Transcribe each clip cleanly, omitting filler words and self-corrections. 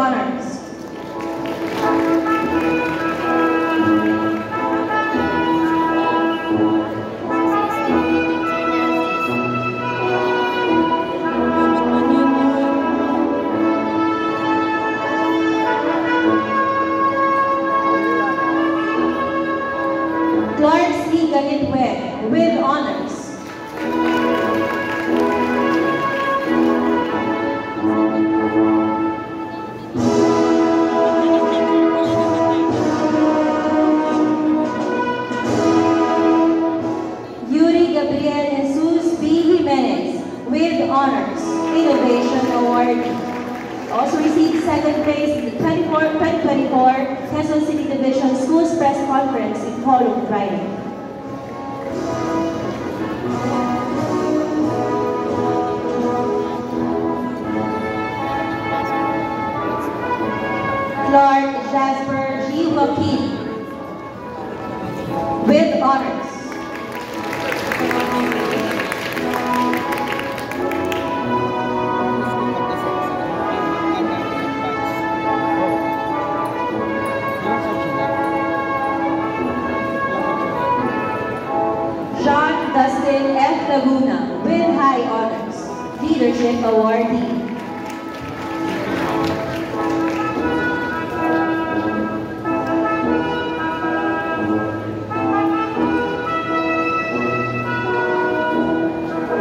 honors. Clark C. Ganitwe with honors. Yuri Gabriel Jesus B. Jimenez with honors, Innovation Award. Also received second place in the 2024 Quezon City Division Schools Press Conference in Colum, Friday. Clark Jasper G. Joaquin with honors. John Dustin F. Laguna with high honors, Leadership Awardee.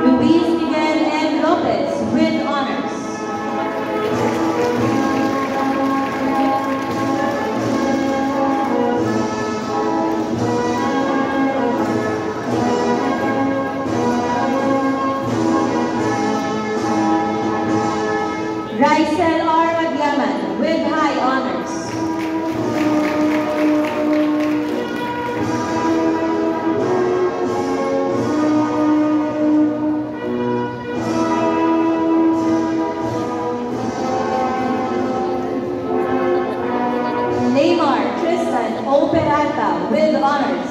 Luis Miguel M. Lopez with honors. Raisel R. Agyaman with high honors. Neymar Tristan O. Peralta with honors.